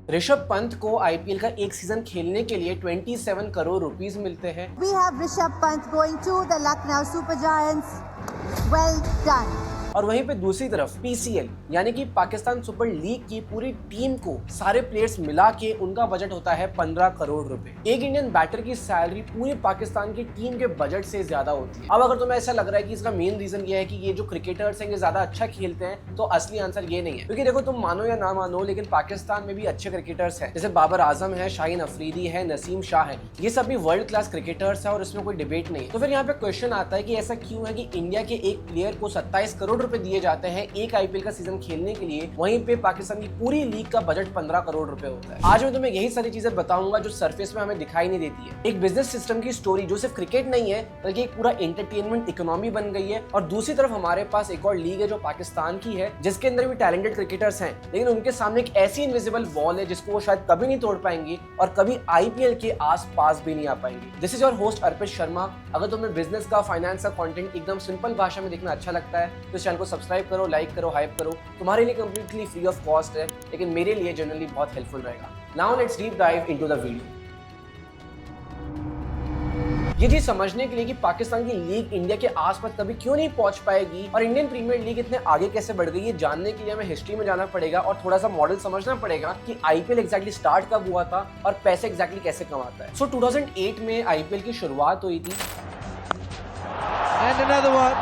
ऋषभ पंत को आईपीएल का एक सीजन खेलने के लिए 27 करोड़ रुपीस मिलते हैं। We have Rishabh Pant going to the Lucknow Super Giants. Well done. और वहीं पे दूसरी तरफ पीसीएल यानी कि पाकिस्तान सुपर लीग की पूरी टीम को सारे प्लेयर्स मिला के उनका बजट होता है 15 करोड़ रुपए। एक इंडियन बैटर की सैलरी पूरी पाकिस्तान की टीम के बजट से ज्यादा होती है। अब अगर तुम्हें ऐसा लग रहा है कि इसका मेन रीजन ये है कि ये जो क्रिकेटर्स हैं ये ज्यादा अच्छा खेलते हैं, तो असली आंसर ये नहीं है। क्योंकि देखो, तुम मानो या ना मानो, लेकिन पाकिस्तान में भी अच्छे क्रिकेटर्स हैं, जैसे बाबर आजम है, शाहीन अफरीदी है, नसीम शाह है। ये सब भी वर्ल्ड क्लास क्रिकेटर्स है और इसमें कोई डिबेट नहीं है। तो फिर यहाँ पे क्वेश्चन आता है कि ऐसा क्यों है कि इंडिया के एक प्लेयर को 27 करोड़ रुपए दिए जाते हैं एक आईपीएल का सीजन खेलने के लिए, वहीं पे पाकिस्तान की पूरी लीग का बजट 15 करोड़ रुपए होता है। आज मैं तुम्हें यही सारी चीजें बताऊंगा जो सरफेस में हमें दिखाई नहीं देती है। एक बिजनेस सिस्टम की स्टोरी जो सिर्फ क्रिकेट नहीं है, बल्कि एक पूरा एंटरटेनमेंट इकोनॉमी बन गई है। और दूसरी तरफ हमारे पास एक और लीग है जो पाकिस्तान की है, जिसके अंदर भी टैलेंटेड क्रिकेटर्स हैं, लेकिन उनके सामने एक ऐसी इनविजिबल वॉल है जिसको वो शायद कभी नहीं तोड़ पाएंगे और कभी आईपीएल के आस पास भी नहीं आ पाएंगे। दिस इज योर होस्ट अर्पित शर्मा। अगर तुम्हें बिजनेस का, फाइनेंस का कंटेंट एकदम सिंपल भाषा में देखना अच्छा लगता है तो इस चैनल को सब्सक्राइब करो, लाइक करो, हाइप करो। तुम्हारे लिए कंप्लीटली फ्री ऑफ कॉस्ट है, लेकिन मेरे लिए जनरली बहुत हेल्पफुल रहेगा। Now let's deep dive into the video. ये चीज समझने के लिए कि पाकिस्तान की लीग इंडिया के आसपास कभी क्यों नहीं पहुंच पाएगी और इंडियन प्रीमियर लीग इतने आगे कैसे बढ़ गई, ये जानने के लिए हमें हिस्ट्री में जाना पड़ेगा और थोड़ा सा मॉडल समझना पड़ेगा कि आईपीएल एग्जैक्टली स्टार्ट कब हुआ था और पैसे एग्जैक्टली कैसे कमाता है। सो 2008 में आईपीएल की शुरुआत हुई थी। And another one.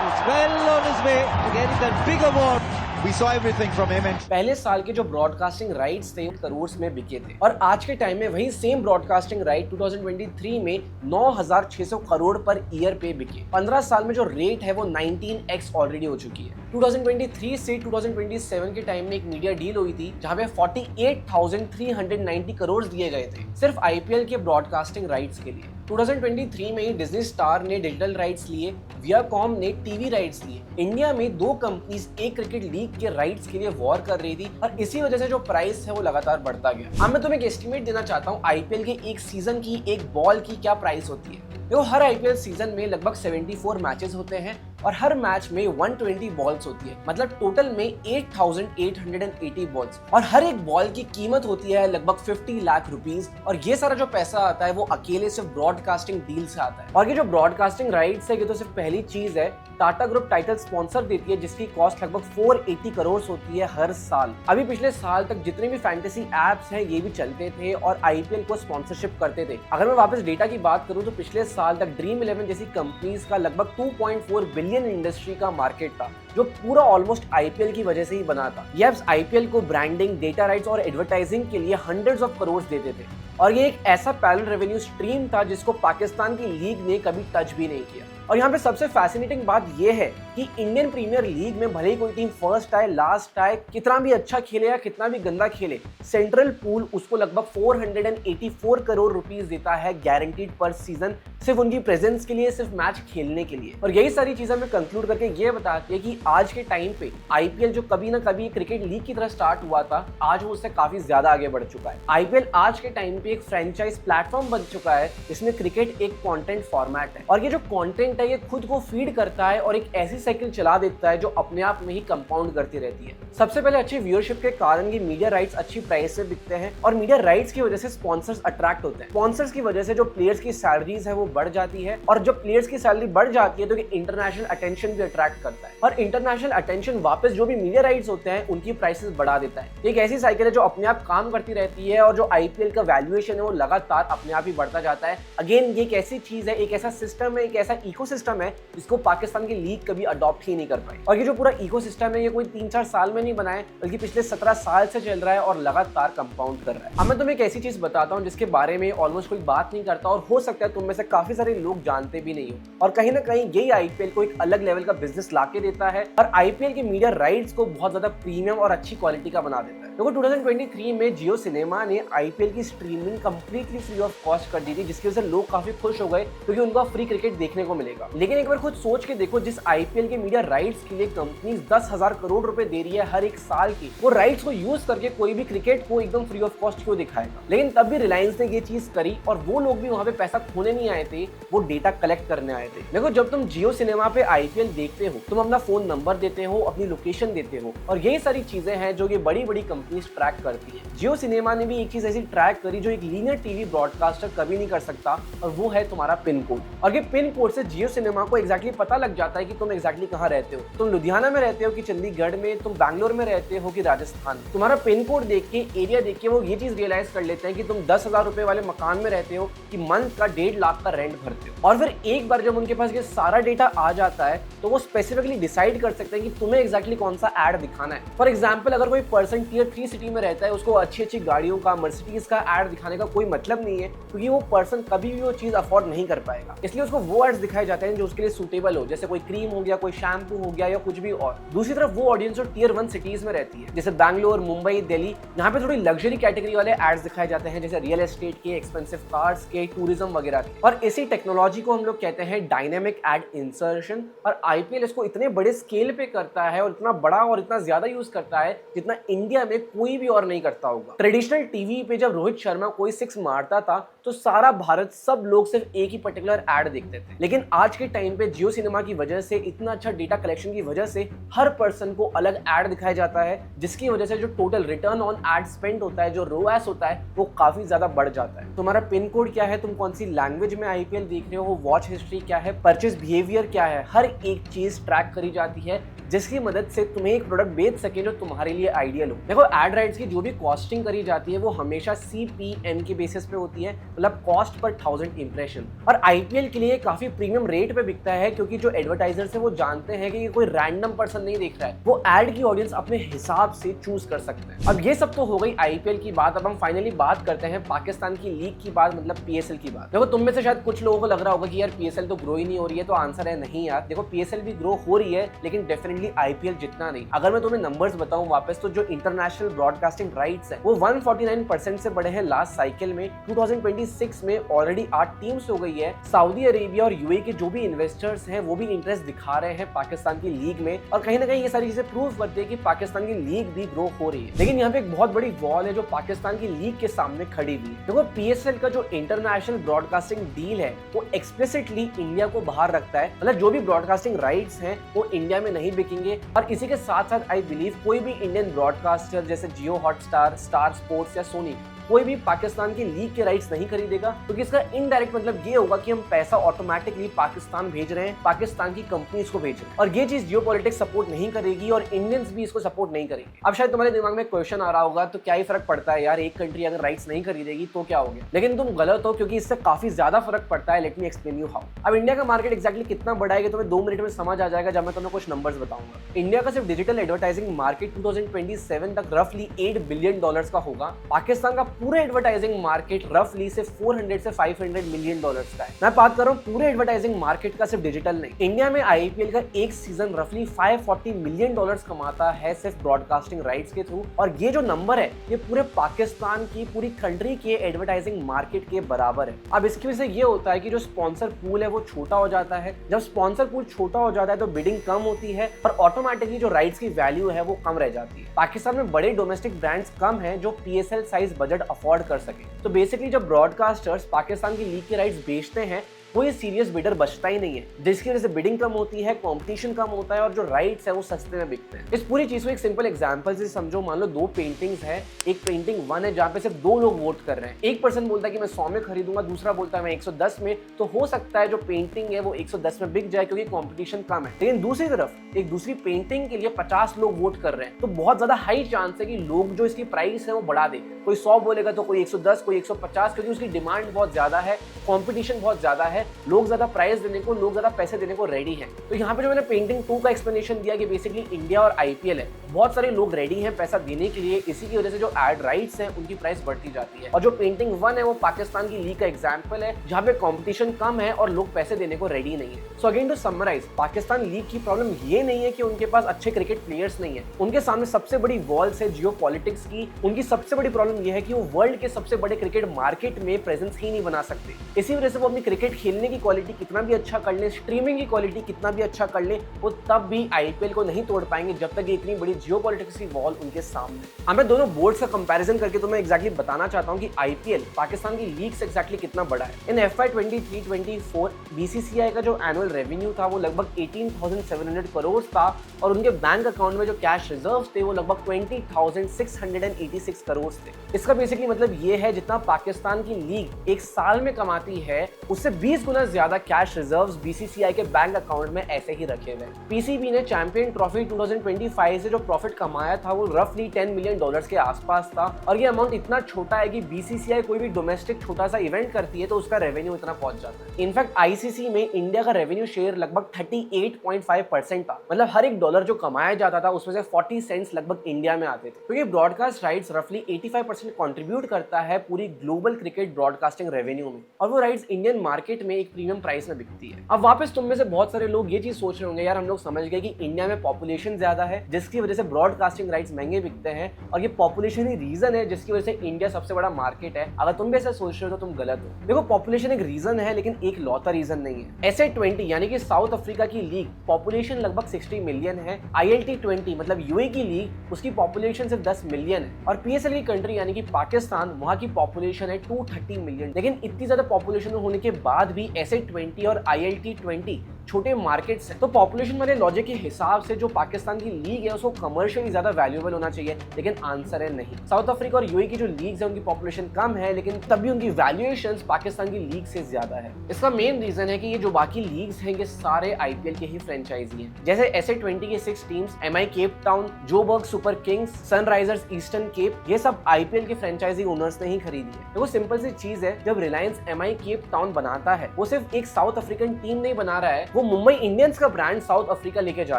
He's well on his way to getting that big award. We saw everything from him. And पहले साल के जो ब्रॉडकास्टिंग राइट्स थे करोड़ में बिके थे और आज के टाइम में वही सेम ब्रॉडकास्टिंग राइट 2023 में 9,600 करोड़ पर ईयर पे बिके। 15 साल में जो रेट है वो 19x ऑलरेडी हो चुकी है। 2023 से 2027 के टाइम में एक मीडिया डील हुई थी जहां पे 48,390 करोड़ दिए गए थे सिर्फ आईपीएल के ब्रॉडकास्टिंग राइट्स के लिए। 2023 में डिज्नी स्टार ने डिजिटल राइट्स लिए, वियाकॉम ने टीवी राइट्स लिए। इंडिया में दो कंपनीज एक क्रिकेट लीग के राइट्स के लिए वॉर कर रही थी और इसी वजह से जो प्राइस है वो लगातार बढ़ता गया। अब मैं तुम्हें एक एस्टिमेट देना चाहता हूँ आईपीएल के एक सीजन की एक बॉल की क्या प्राइस होती है। देखो, हर आईपीएल सीजन में लगभग 74 मैचेस होते हैं और हर मैच में 120 बॉल्स होती है, मतलब टोटल में 8,880 बॉल्स और हर एक बॉल की कीमत होती है लगभग 50 लाख रुपीस। और ये सारा जो पैसा आता है वो अकेले सिर्फ ब्रॉडकास्टिंग डील से आता है। और ये जो ब्रॉडकास्टिंग राइट्स है ये तो सिर्फ पहली चीज है। टाटा ग्रुप टाइटल स्पॉन्सर देती है जिसकी कॉस्ट लगभग 480 करोड़ होती है हर साल। अभी पिछले साल तक जितने भी फैंटेसी एप्स हैं ये भी चलते थे और आईपीएल को स्पॉन्सरशिप करते थे। अगर मैं वापस डेटा की बात करूं तो पिछले साल तक ड्रीम 11 जैसी कंपनीज का लगभग 2.4 बिलियन इंडस्ट्री का मार्केट था जो पूरा ऑलमोस्ट आईपीएल की वजह से ही बना था। ये एप्स आईपीएल को ब्रांडिंग, डेटा राइट्स और एडवर्टाइजिंग के लिए हंड्रेड्स ऑफ करोड़ देते थे और ये एक ऐसा पैरेलल रेवेन्यू स्ट्रीम था जिसको पाकिस्तान की लीग ने कभी टच भी नहीं किया। और यहाँ पे सबसे फैसिनेटिंग बात ये है कि इंडियन प्रीमियर लीग में भले ही कोई टीम फर्स्ट आए, लास्ट आए, कितना भी अच्छा खेले या कितना भी गंदा खेले, सेंट्रल पूल उसको लगभग 484 करोड़ रुपीस देता है गारंटीड पर सीजन, सिर्फ उनकी प्रेजेंस के लिए, सिर्फ मैच खेलने के लिए। और यही सारी चीजें मैं कंक्लूड करके ये बताती है कि आज के टाइम पे आईपीएल जो कभी ना कभी क्रिकेट लीग की तरह स्टार्ट हुआ था, आज वो उससे काफी ज्यादा आगे बढ़ चुका है। आईपीएल आज के टाइम पे एक फ्रेंचाइज प्लेटफॉर्म बन चुका है जिसमें क्रिकेट एक कंटेंट फॉर्मेट है और ये जो कंटेंट है ये खुद को फीड करता है और एक ऐसी साइकिल चला देता है जो अपने आप में ही कंपाउंड करती रहती है। सबसे पहले अच्छी व्यूअरशिप के कारण ये मीडिया राइट्स अच्छी प्राइस से बिकते हैं और मीडिया राइट्स की वजह से स्पॉन्सर्स अट्रैक्ट होते हैं। स्पॉन्सर्स की वजह से जो प्लेयर्स की सैलरीज है वो बढ़ जाती है और जब प्लेयर्स की सैलरी बढ़ जाती है तो इंटरनेशनल अटेंशन भी अट्रैक्ट करता है और इंटरनेशनल अटेंशन वापस जो भी मीडिया राइट्स होते हैं उनकी प्राइसेस बढ़ा देता है। एक ऐसी साइकिल है जो अपने आप काम करती रहती है और जो आईपीएल का वैल्यूएशन है वो लगातार अपने आप ही बढ़ता जाता है। अगेन ये एक ऐसी चीज है, एक ऐसा सिस्टम है, एक ऐसा इकोसिस्टम है जिसको पाकिस्तान की लीग कभी अडॉप्ट ही नहीं कर पाई। और ये जो पूरा इकोसिस्टम है ये कोई 3-4 साल में नहीं बना है, बल्कि पिछले 17 साल से चल रहा है और लगातार कंपाउंड कर रहा है। अब मैं तुम्हें एक ऐसी चीज बताता हूँ जिसके बारे में ऑलमोस्ट कोई बात नहीं करता और हो सकता है तुम में से काफी सारे लोग जानते भी नहीं हो और कहीं ना कहीं यही आईपीएल को एक अलग लेवल का बिजनेस लाके देता है और आईपीएल की मीडिया राइट्स को बहुत ज्यादा प्रीमियम और अच्छी क्वालिटी का बना देता है। देखो 2023 में जियो सिनेमा ने आईपीएल की streaming completely free of cost कर दी थी जिसकी वजह से लोग काफी खुश हो गए क्योंकि उनको फ्री क्रिकेट देखने को मिलेगा। लेकिन एक बार खुद सोच के देखो, जिस आईपीएल के मीडिया राइट्स के लिए कंपनी 10,000 करोड़ रुपए दे रही है हर एक साल की, वो राइट्स को यूज करके कोई भी क्रिकेट को एकदम फ्री ऑफ कॉस्ट क्यों दिखाएगा। लेकिन तब भी रिलायंस ने ये चीज करी और वो लोग भी वहां पे पैसा खोने नहीं आए थे, वो डेटा कलेक्ट करने आए थे। देखो जब तुम जियो सिनेमा पे आईपीएल देखते हो तुम अपना फोन नंबर देते हो, अपनी लोकेशन देते हो और यही सारी चीजें हैं जो ये बड़ी बड़ी कंपनी कंपनीज ट्रैक करती है। जियो सिनेमा ने भी एक चीज ऐसी ट्रैक करी जो एक लीनियर टीवी ब्रॉडकास्टर कभी नहीं कर सकता, और वो है तुम्हारा पिन कोड। और ये पिन कोड से जियो सिनेमा को एग्जैक्टली पता लग जाता है कि तुम एग्जैक्टली कहाँ रहते हो। तुम लुधियाना में रहते हो कि चंडीगढ़ में, तुम बैंगलोर में रहते हो कि राजस्थान। तुम्हारा पिन कोड देख के, एरिया देख के वो ये चीज रियलाइज कर लेते हैं कि तुम 10,000 रुपए वाले मकान में रहते हो कि मंथ का 1.5 लाख का रेंट भरते हो। और फिर एक बार जब उनके पास ये सारा डेटा आ जाता है तो वो स्पेसिफिकली डिसाइड कर सकते हैं कि तुम्हें एग्जैक्टली कौन सा ऐड दिखाना है। फॉर एग्जाम्पल, अगर कोई पर्सन टियर 3 सिटी में रहता है, उसको अच्छी अच्छी गाड़ियों का, मर्सिडीज का ऐड दिखाने का कोई मतलब नहीं है, क्योंकि वो पर्सन कभी भी वो चीज अफोर्ड नहीं कर पाएगा। इसलिए उसको वो एड्स दिखाए जाते हैं जो उसके लिए सूटेबल हो, जैसे कोई क्रीम हो गया, कोई शैम्पू हो गया या कुछ भी और। दूसरी तरफ वो ऑडियंस जो टियर 1 सिटीज में रहती है, जैसे बैंगलोर, मुंबई, दिल्ली, यहाँ पे थोड़ी लग्जरी कैटेगरी वाले एड्स दिखाए जाते हैं, जैसे रियल एस्टेट के, एक्सपेंसिव कार्स के, टूरिज्म वगैरह के। और इसी टेक्नोलॉजी को हम लोग कहते हैं डायनेमिक एड इंसर्शन। और आईपीएल इसको इतने बड़े स्केल पे करता है और इतना बड़ा और इतना ज्यादा यूज करता है जितना इंडिया में कोई भी और नहीं करता होगा। ट्रेडिशनल टीवी पे जब रोहित शर्मा कोई 6 मारता था तो सारा भारत, सब लोग सिर्फ एक ही पर्टिकुलर एड देखते थे। लेकिन आज के टाइम पे जियो सिनेमा की वजह से, इतना अच्छा डेटा कलेक्शन की वजह से हर पर्सन को अलग एड दिखाया जाता है, जिसकी वजह से जो total return on ad spend होता है, जो रोएस होता है, वो काफी ज्यादा बढ़ जाता है। तुम्हारा पिन कोड क्या है, तुम कौन सी लैंग्वेज में आईपीएल देख रहे हो, वॉच हिस्ट्री क्या है, परचेज बिहेवियर क्या है, हर एक चीज ट्रैक करी जाती है, जिसकी मदद से तुम्हें एक प्रोडक्ट बेच सके जो तुम्हारे लिए आइडियल हो। देखो, एड राइट्स की जो भी कॉस्टिंग करी जाती है वो हमेशा CPM के बेसिस पे होती है, मतलब कॉस्ट पर 1000 इंप्रेशन। और आईपीएल के लिए काफी प्रीमियम रेट पे बिकता है, क्योंकि जो एडवर्टाइजर्स है वो जानते हैं कि ये कोई रैंडम पर्सन नहीं देख रहा है, वो एड की ऑडियंस अपने हिसाब से चूज कर सकते हैं। अब ये सब तो हो गई आईपीएल की बात। अब हम फाइनली बात करते हैं पाकिस्तान की लीग की बात, मतलब PSL की बात। देखो, तुम में से शायद कुछ लोगों को लग रहा होगा कि यार PSL तो ग्रो ही नहीं हो रही है, तो आंसर है नहीं यार। देखो, PSL भी ग्रो हो रही है, लेकिन डेफिनेटली आईपीएल जितना नहीं। अगर मैं तुम्हें नंबर्स बताऊं वापस, तो जो इंटरनेशनल ब्रॉडकास्टिंग राइट्स है वो 149% से बढ़े हैं लास्ट साइकिल में। 2026 में ऑलरेडी 8 टीम्स हो गई है। सऊदी अरेबिया और यूएई के जो भी इन्वेस्टर्स हैं वो भी इंटरेस्ट दिखा रहे हैं पाकिस्तान की लीग में, और कहीं ना कहीं ये सारी चीजें प्रूव करती है कि पाकिस्तान की लीग भी ग्रो हो रही है। लेकिन यहाँ पे एक बहुत बड़ी वॉल है जो पाकिस्तान की लीग के सामने खड़ी हुई है। देखो, PSL का जो इंटरनेशनल ब्रॉडकास्टिंग डील है वो एक्सप्लिसिटली इंडिया को बाहर रखता है, मतलब जो भी ब्रॉडकास्टिंग राइट्स हैं वो इंडिया में नहीं बिकेंगे। और इसी के साथ साथ आई बिलीव कोई भी इंडियन ब्रॉडकास्टर जैसे जियो हॉटस्टार, स्टार स्पोर्ट्स या सोनी, कोई भी पाकिस्तान की लीग के राइट्स नहीं खरीदेगा, क्योंकि इसका इनडायरेक्ट मतलब ये होगा कि हम पैसा ऑटोमेटिकली पाकिस्तान भेज रहे हैं, पाकिस्तान की कंपनीज को भेज रहे हैं, और ये चीज जियोपॉलिटिक्स सपोर्ट नहीं करेगी और इंडियंस भी इसको सपोर्ट नहीं करेंगे। अब शायद तुम्हारे दिमाग में क्वेश्चन आ रहा होगा, तो क्या ही फर्क पड़ता है यार, एक कंट्री अगर राइट्स नहीं खरीदेगी तो क्या हो गया? लेकिन तुम गलत हो, क्योंकि इससे काफी ज्यादा फर्क पड़ता है। Let me explain you how. अब इंडिया का मार्केट एक्जैक्टली कितना बड़ा है तुम्हें 2 मिनट में समझ आ जाएगा जब मैं तुम्हें कुछ नंबर्स बताऊंगा। इंडिया का सिर्फ डिजिटल एडवर्टाइजिंग मार्केट 2027 तक रफली $8 बिलियन का होगा। पाकिस्तान का पूरा एडवर्टाइजिंग मार्केट रफली से 400 से 500 मिलियन डॉलर्स का है। मैं बात कर रहा हूँ पूरे एडवर्टाइजिंग मार्केट का, सिर्फ डिजिटल नहीं। इंडिया में आईपीएल का एक सीजन रफली $540 मिलियन कमाता है सिर्फ ब्रॉडकास्टिंग राइट्स के थ्रू, और ये जो नंबर है ये पूरे पाकिस्तान की, पूरी कंट्री के एडवर्टाइजिंग मार्केट के बराबर है। अब इसकी वजह से ये होता है कि जो स्पॉन्सर पूल है वो छोटा हो जाता है। जब स्पॉन्सर पूल छोटा हो जाता है तो बिडिंग कम होती है और ऑटोमेटिकली जो राइट्स की वैल्यू है वो कम रह जाती है। पाकिस्तान में बड़े डोमेस्टिक ब्रांड्स कम हैं जो PSL साइज बजट अफोर्ड कर सके। तो बेसिकली जब ब्रॉडकास्टर्स पाकिस्तान की लीग के राइट्स बेचते हैं, कोई सीरियस बिडर बचता ही नहीं है, जिसकी वजह से बिडिंग कम होती है, कंपटीशन कम होता है और जो राइट्स है वो सस्ते में बिकते हैं। इस पूरी चीज को एक सिंपल एग्जांपल से समझो। मान लो 2 पेंटिंग्स है, एक पेंटिंग 1 है जहाँ पे सिर्फ 2 लोग वोट कर रहे हैं। एक पर्सन बोलता है कि मैं 100 में खरीदूंगा, दूसरा बोलता है मैं 110 में, तो हो सकता है जो पेंटिंग है वो 110 में बिक जाए क्योंकि कॉम्पिटिशन कम है। लेकिन दूसरी तरफ एक दूसरी पेंटिंग के लिए 50 लोग वोट कर रहे हैं, तो बहुत ज्यादा हाई चांस है कि लोग जो इसकी प्राइस है वो बढ़ा दे। कोई 100 बोलेगा तो कोई 110, कोई 150, क्योंकि उसकी डिमांड बहुत ज्यादा है, कॉम्पिटिशन बहुत ज्यादा है, लोग ज्यादा प्राइस देने को, लोग ज्यादा पैसे देने को रेडी हैं। तो यहाँ पे जो मैंने पेंटिंग 2 का एक्सप्लेनेशन दिया कि बेसिकली इंडिया और आईपीएल है, बहुत सारे लोग रेडी हैं पैसा देने के लिए, इसी की वजह से जो एड राइट्स हैं उनकी प्राइस बढ़ती जाती है। और जो पेंटिंग 1 है वो पाकिस्तान की लीग का एग्जांपल है जहाँ पे कंपटीशन कम है और लोग पैसे देने को रेडी नहीं है। So again to summarise, Pakistan league की प्रॉब्लम ये नहीं है कि उनके पास अच्छे क्रिकेट प्लेयर्स नहीं है, उनके सामने सबसे बड़ी वॉल्स है जियोपॉलिटिक्स की। उनकी सबसे बड़ी प्रॉब्लम ये है कि वो वर्ल्ड के सबसे बड़े क्रिकेट मार्केट में प्रेजेंस ही नहीं बना सकते। इसी वजह से वो अपनी क्रिकेट खेलने की क्वालिटी कितना भी अच्छा कर ले, स्ट्रीमिंग की क्वालिटी कितना भी अच्छा कर ले, वो तब भी आईपीएल को नहीं तोड़ पाएंगे जब तक ये इतनी बड़ी जियोपॉलिटिक्स की वॉल उनके सामने। अब मैं दोनों बोर्ड्स का कंपैरिजन करके तो मैं एग्जैक्टली बताना चाहता हूँ कि आईपीएल पाकिस्तान की लीग से एग्जैक्टली कितना बड़ा है। इन FY 23-24 बीसीसीआई का जो एनुअल रेवेन्यू था वो लगभग 18,700 करोड़ था और उनके बैंक अकाउंट में जो कैश रिजर्व थे वो लगभग 20,686 करोड़ थे। इसका बेसिकली मतलब ये है जितना पाकिस्तान की लीग एक साल में कमाती है उससे 20 गुना ज्यादा कैश रिजर्व्स बीसीसीआई के बैंक अकाउंट में ऐसे ही रखे हुए। पीसीबी ने चैंपियन ट्रॉफी 2025 से जो प्रॉफिट कमाया था वो रफली $10 मिलियन के आसपास था और ये अमाउंट इतना छोटा है कि बीसीसीआई कोई भी डोमेस्टिक छोटा सा इवेंट करती है तो उसका रेवेन्यू इतना पहुंच जाता है। इनफैक्ट आईसीसी में इंडिया का रेवेन्यू शेयर लगभग 38.5% था, मतलब हर एक डॉलर जो कमाया जाता था उसमें से 40 सेंट्स लगभग इंडिया में आते थे। क्योंकि ब्रॉडकास्ट राइट्स रफली 85% कंट्रीब्यूट करता है पूरी ग्लोबल क्रिकेट ब्रॉडकास्टिंग रेवेन्यू में और वो राइट्स इंडियन मार्केट में एक प्रीमियम प्राइस में बिकती है। अब वापस तुम में से बहुत सारे लोग ये चीज सोच रहे होंगे, यार हम लोग समझ गए कि इंडिया में पॉपुलेशन ज्यादा है जिसकी वजह से ब्रॉडकास्टिंग राइट्स महंगे बिकते हैं और ये पॉपुलेशन ही रीजन है जिसकी वजह से इंडिया सबसे बड़ा मार्केट है। अगर तुम भी ऐसा सोच रहे हो तो तुम गलत हो। देखो पॉपुलेशन एक रीजन है लेकिन एक लौता रीजन नहीं है। SA20 यानी कि साउथ अफ्रीका की लीग पॉपुलेशन लगभग 60 मिलियन है। ILT20 मतलब यूए की लीग उसकी पॉपुलेशन सिर्फ 10 मिलियन है और PSL की कंट्री यानी कि पाकिस्तान वहां की पॉपुलेशन है 230 मिलियन। लेकिन इतनी ज्यादा पॉपुलेशन होने के बाद भी SA20 और ILT20 छोटे मार्केट्स हैं तो पॉपुलेशन वाले लॉजिक के हिसाब से जो पाकिस्तान की लीग है उसको कमर्शियली ज्यादा वैल्यूएबल होना चाहिए, लेकिन आंसर है नहीं। साउथ अफ्रीका और यूए की जो लीग्स है उनकी पॉपुलेशन कम है लेकिन तभी उनकी वैल्यूएशंस पाकिस्तान की लीग से ज्यादा है। इसका मेन रीजन है कि ये जो बाकी लीग्स हैं ये सारे आईपीएल के ही फ्रेंचाइजी हैं। जैसे SA20 के 6 teams MI Cape Town, Joburg super Kings, Sunrisers Eastern Cape, ये सब आईपीएल के फ्रेंचाइजी ओनर्स ने ही खरीदी है। देखो सिंपल सी चीज है, जब रिलायंस MI केप टाउन बनाता है वो सिर्फ एक साउथ अफ्रीकन टीम नहीं बना रहा है, वो मुंबई इंडियंस का ब्रांड साउथ अफ्रीका लेके जा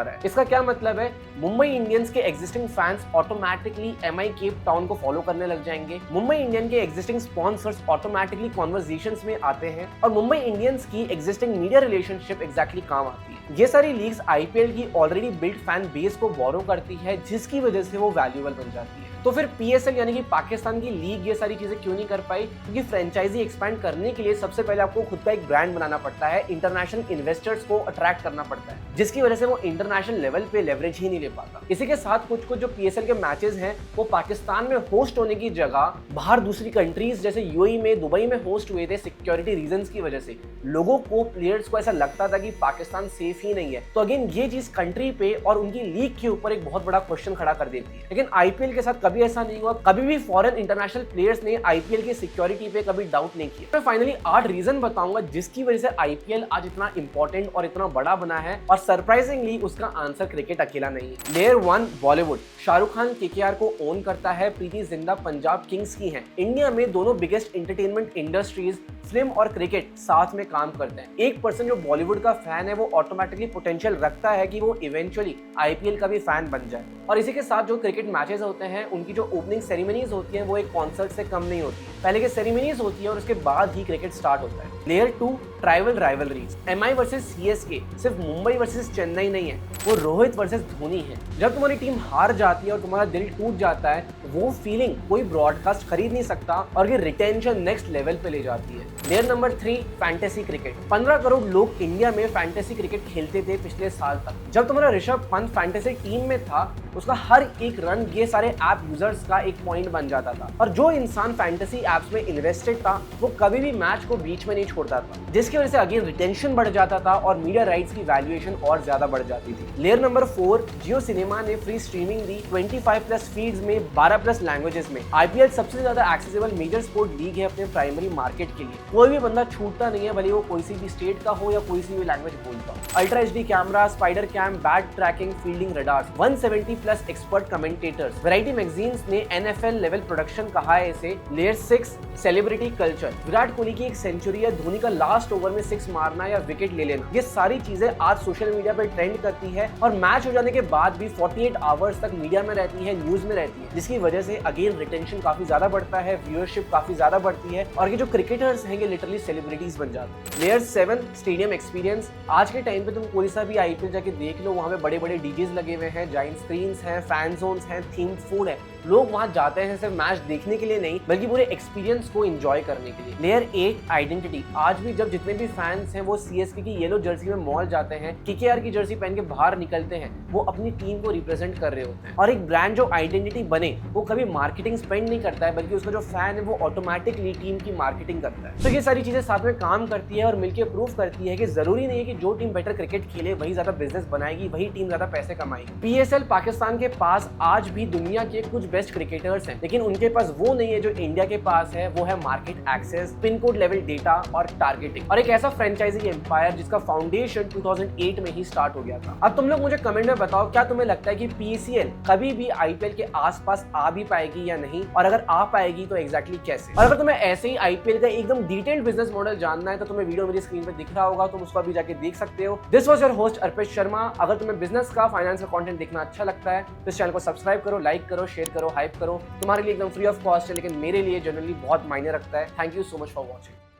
रहा है। इसका क्या मतलब है, मुंबई इंडियंस के existing fans automatically MI Cape Town को फॉलो करने लग जाएंगे, मुंबई इंडियन के एग्जिस्टिंग स्पॉन्सर्स ऑटोमेटिकली कॉन्वर्सेशंस में आते हैं और मुंबई इंडियंस की एग्जिस्टिंग मीडिया रिलेशनशिप एग्जैक्टली काम आती है। ये सारी लीग्स आईपीएल की ऑलरेडी बिल्ड फैन बेस को बोरो करती है जिसकी वजह से वो वैल्यूएबल बन जाती है। तो फिर PSL यानी कि पाकिस्तान की लीग ये सारी चीजें क्यों नहीं कर पाई? क्योंकि फ्रेंचाइजी एक्सपैंड करने के लिए सबसे पहले आपको खुद का एक ब्रांड बनाना पड़ता है, इंटरनेशनल इन्वेस्टर्स को अट्रैक्ट करना पड़ता है, जिसकी वजह से वो इंटरनेशनल लेवल पे लेवरेज ही नहीं ले पाता। इसी के साथ कुछ कुछ जो PSL के मैचेस हैं वो पाकिस्तान में होस्ट होने की जगह बाहर दूसरी कंट्रीज जैसे यूएई में, दुबई में होस्ट हुए थे सिक्योरिटी रीजंस की वजह से। लोगों को, प्लेयर्स को ऐसा लगता था कि पाकिस्तान सेफ ही नहीं है। तो अगेन ये चीज कंट्री पे और उनकी लीग के ऊपर एक बहुत बड़ा क्वेश्चन खड़ा कर देती है। लेकिन आईपीएल के साथ कभी ऐसा नहीं हुआ, कभी भी फॉरेन इंटरनेशनल प्लेयर्स ने आईपीएल की सिक्योरिटी पे कभी डाउट नहीं किया। मैं फाइनली 8 रीजन बताऊंगा जिसकी वजह से आईपीएल आज इतना इंपॉर्टेंट और इतना बड़ा बना है और सरप्राइजिंगली उसका आंसर क्रिकेट अकेला नहीं है। लेयर 1 बॉलीवुड। शाहरुख खान KKR को ओन करता है, प्रीति जिंटा पंजाब किंग्स की हैं। इंडिया में दोनों बिगेस्ट एंटरटेनमेंट इंडस्ट्रीज फिल्म और क्रिकेट साथ में काम करते हैं। एक पर्सन जो बॉलीवुड का फैन है वो ऑटोमेटिकली पोटेंशियल रखता है कि वो इवेंचुअली आईपीएल का भी फैन बन जाए। और इसी के साथ जो क्रिकेट मैचेस होते हैं उनकी जो ओपनिंग सेरेमनीज होती हैं वो एक कॉन्सर्ट से कम नहीं होती। पहले के सेरेमनीज होती है और उसके बाद ही क्रिकेट स्टार्ट होता है। Layer 2 tribal rivalries. MI versus CSK सिर्फ मुंबई वर्सेस चेन्नई नहीं है, वो रोहित वर्सेस धोनी है। जब तुम्हारी टीम हार जाती है और तुम्हारा दिल टूट जाता है वो फीलिंग कोई ब्रॉडकास्ट खरीद नहीं सकता और ये रिटेंशन नेक्स्ट लेवल पे ले जाती है। Layer number 3 fantasy cricket. 15 crore लोग इंडिया में फैंटेसी क्रिकेट खेलते थे पिछले साल तक। जब तुम्हारा ऋषभ पंत फैंटेसी टीम में था उसका हर एक रन ये सारे ऐप यूजर्स का एक पॉइंट बन जाता था और जो इंसान फैंटेसी एप्स में इन्वेस्टेड था वो कभी भी मैच को बीच में नहीं छोड़ता था, जिसकी वजह से अगेन रिटेंशन बढ़ जाता था और मीडिया राइट्स की वैल्यूएशन और ज्यादा बढ़ जाती थी। लेयर नंबर 4 जियो सिनेमा ने फ्री स्ट्रीमिंग दी 25+ फीड्स में 12+ लैंग्वेजेस में। आईपीएल सबसे ज्यादा एक्सेसिबल मेजर स्पोर्ट लीग है अपने प्राइमरी मार्केट के लिए। कोई भी बंदा छूटता नहीं है, भले वो कोई सी भी स्टेट का हो या कोई सी भी लैंग्वेज बोलता हो। Ultra HD camera, spider cam, bat tracking, fielding radars, 170+ expert commentators. Variety magazines ने NFL लेवल प्रोडक्शन कहा है इसे। Layer 6 celebrity culture. Virat Kohli की एक सेंचुरी या धोनी का लास्ट ओवर में 6 मारना या विकेट ले लेना, ये सारी चीजें आज सोशल मीडिया पर ट्रेंड करती है और मैच हो जाने के बाद भी 48 आवर्स तक मीडिया में रहती है, न्यूज में रहती है, जिसकी वजह से अगेन रिटेंशन काफी ज्यादा बढ़ता है, व्यूअरशिप काफी ज्यादा बढ़ती है और ये जो क्रिकेटर्स हैं ये लिटरली सेलिब्रिटीज बन जाते हैं। Layer 7 stadium experience. आज के टाइम पे तुम कोई सा भी आईपीएल जाके देख लो, वहां पे बड़े बड़े डीजेस लगे हुए हैं, जाइंट स्क्रीन्स हैं, फैन जोन्स हैं, थीम फूड है, लोग वहां जाते हैं सिर्फ मैच देखने के लिए नहीं, बल्कि पूरे एक्सपीरियंस को एंजॉय करने के लिए। Layer 8 identity. आज भी जब जितने भी फैंस हैं वो सीएसके की येलो जर्सी में मॉल जाते हैं, केकेआर की जर्सी पहन के बाहर निकलते हैं, वो अपनी टीम को रिप्रेजेंट कर रहे होते हैं। और एक ब्रांड जो आइडेंटिटी बने वो कभी मार्केटिंग स्पेंड नहीं करता है, बल्कि उसका जो फैन है वो ऑटोमेटिकली टीम की मार्केटिंग करता है। तो ये सारी चीजें साथ में काम करती है और मिलकर प्रूव करती है कि जरूरी नहीं है कि जो टीम बेटर क्रिकेट खेले वही ज्यादा बिजनेस बनाएगी, वही टीम ज्यादा पैसे कमाएगी। पीएसएल पाकिस्तान के पास आज भी दुनिया के कुछ बेस्ट क्रिकेटर्स हैं, लेकिन उनके पास वो नहीं है जो इंडिया के पास है, वो है market access, pin code level data और टारगेटिंग, और एक ऐसा फ्रेंचाइजी एम्पायर जिसका फाउंडेशन 2008 में ही स्टार्ट हो गया था। अब तुम लोग मुझे कमेंट में बताओ, क्या तुम्हें लगता है कि पीसीएल कभी भी आईपीएल के आसपास आ भी पाएगी या नहीं, और अगर आ पाएगी तो एग्जैक्टली कैसे? और अगर तुम्हें ऐसे ही आईपीएल का एकदम डिटेल्ड बिजनेस मॉडल जानना है तो तुम्हें वीडियो मेरी स्क्रीन पे दिख रहा होगा, तुम उसको अभी जाके देख सकते हो। दिस वाज योर होस्ट अर्पित शर्मा। अगर तुम्हें बिजनेस का, फाइनेंस का कंटेंट देखना अच्छा लगता है तो इस चैनल को सब्सक्राइब करो, लाइक करो, शेयर करो, हाइप करो। तुम्हारे लिए एकदम फ्री ऑफ कॉस्ट है, लेकिन मेरे लिए जनरली बहुत मायने रखता है। Thank you so much for watching.